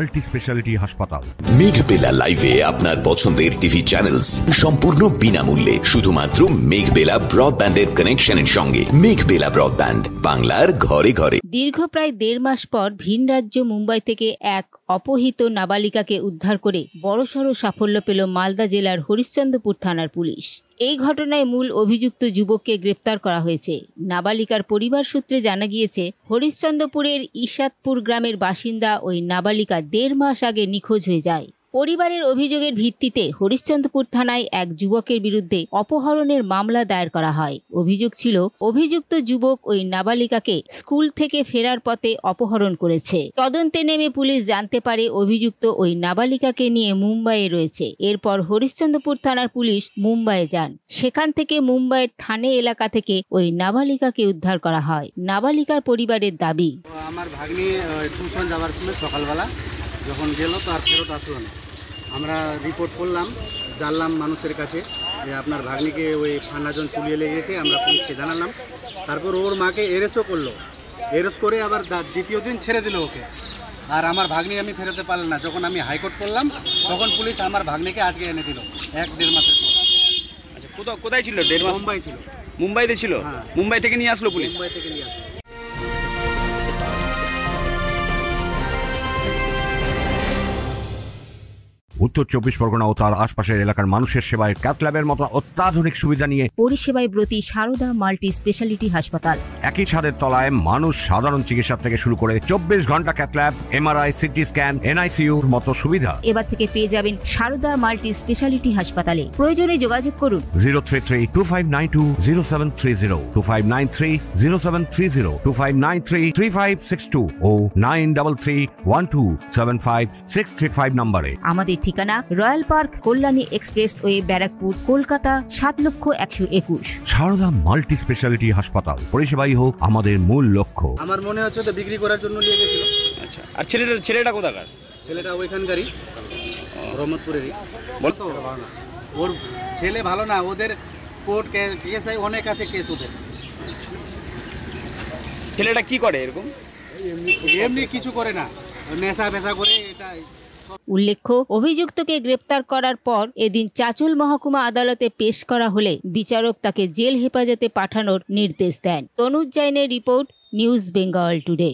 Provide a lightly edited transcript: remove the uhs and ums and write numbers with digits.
Multi speciality হাসপাতাল। মেঘবেলা লাইভে আপনার পছন্দের টিভি চ্যানেলস সম্পূর্ণ বিনামূল্যে, শুধুমাত্র মেঘবেলা ব্রডব্যান্ডের কানেকশনের সঙ্গে। মেঘবেলা ব্রডব্যান্ড, বাংলার ঘরে ঘরে। দীর্ঘ প্রায় 1.5 মাস পর ভিন রাজ্য মুম্বাই থেকে এক অপহৃত নাবালিকাকে উদ্ধার করে বড়সড় সাফল্য পেল মালদা জেলার হরিশ্চন্দ্রপুর থানার পুলিশ। এই ঘটনায় মূল অভিযুক্ত যুবককে গ্রেপ্তার করা হয়েছে। নাবালিকার পরিবার সূত্রে জানা গিয়েছে, হরিশ্চন্দ্রপুরের ইশাদপুর গ্রামের বাসিন্দা ওই নাবালিকা 1.5 মাস আগে নিখোঁজ হয়ে যায়। পরিবারের অভিযোগের ভিত্তিতে হরিশ্চন্দ্রপুর থানায় এক যুবকের বিরুদ্ধে অপহরণের মামলা দায়ের করা হয়। অভিযোগ ছিল, অভিযুক্ত যুবক ওই নাবালিকাকে স্কুল থেকে ফেরার পথে অপহরণ করেছে। তদন্তে নেমে পুলিশ জানতে পারে অভিযুক্ত ওই নাবালিকাকে নিয়ে মুম্বাইয়ে রয়েছে। এরপর হরিশ্চন্দ্রপুর থানার পুলিশ মুম্বাইয়ে যান। সেখান থেকে মুম্বাইয়ের থানে এলাকা থেকে ওই নাবালিকাকে উদ্ধার করা হয়। নাবালিকার পরিবারের দাবি, আমার ভাগ্নি টিউশন যাওয়ার সময় সকালবেলা যখন গেল তো আর ফেরত আসলো না। আমরা রিপোর্ট করলাম, জানলাম মানুষের কাছে যে আপনার ভাগ্নিকে ওই ফান্ডাজন পুলিয়ে লেগেছে। আমরা পুলিশকে জানালাম। তারপর ওর মাকে এরেস্টও করলো। এরেস্ট করে আবার দ্বিতীয় দিন ছেড়ে দিল ওকে। আর আমার ভাগ্নি আমি ফেরোতে পারলাম না। যখন আমি হাইকোর্ট করলাম তখন পুলিশ আমার ভাগ্নিকে আজকে এনে দিল 1-1.5 মাসের পর। আচ্ছা, কোথায় ছিল? 1.5 মাস মুম্বাই ছিল। মুম্বাইতে ছিল? হ্যাঁ। মুম্বাই থেকে নিয়ে আসলো পুলিশ? মুম্বাই থেকে নিয়ে আসলো। উত্তর 24 পরগনা ও তার আশপাশের এলাকার মানুষের সেবায় ক্যাথ ল্যাবের মতো অত্যাধুনিক সুবিধা নিয়ে পরিষেবায় ব্রতী সারদা মাল্টি স্পেশালিটি হাসপাতাল। একই ছাদের তলায় মানুষ সাধারণ চিকিৎসা থেকে শুরু করে 24 ঘন্টা cath lab, MRI, CT scan, এনআইসিইউর মতো সুবিধা এবার থেকে পেয়ে যাবেন সারদা মাল্টি স্পেশালিটি হাসপাতালে। প্রয়োজনে যোগাযোগ করুন 033-2592-0730, 2593-0730, 2593-3562 ও 9331275635 নম্বরে। আমাদের ঠিকানা royal park, Kalyani expressway, Barrackpore, Kolkata 7,01,21। Sarada multi speciality হাসপাতাল, পরিষেবাই হোক আমাদের মূল লক্ষ্য। আমার মনে হচ্ছে তো বিক্রি করার জন্য নিয়ে গেছিল। আচ্ছা, আর ছেলেটা কোথাকার? ছেলেটা ওইখানকারই, রহমতপুরেরই। বলতো ওর ছেলে ভালো না, ওদের কোর্ট কেস অনেক আছে, কেস ওদের। ছেলেটা কি করে এরকম? এমনি কিছু করে না, নেশা ফেশা করে। এটা উল্লেখ্য, অভিযুক্তকে গ্রেপ্তার করার পর এদিন চাঁচল মহকুমা আদালতে পেশ করা হলে বিচারক তাকে জেল হেফাজতে পাঠানোর নির্দেশ দেন। তনুজ জৈনের রিপোর্ট, নিউজ বেঙ্গল টুডে।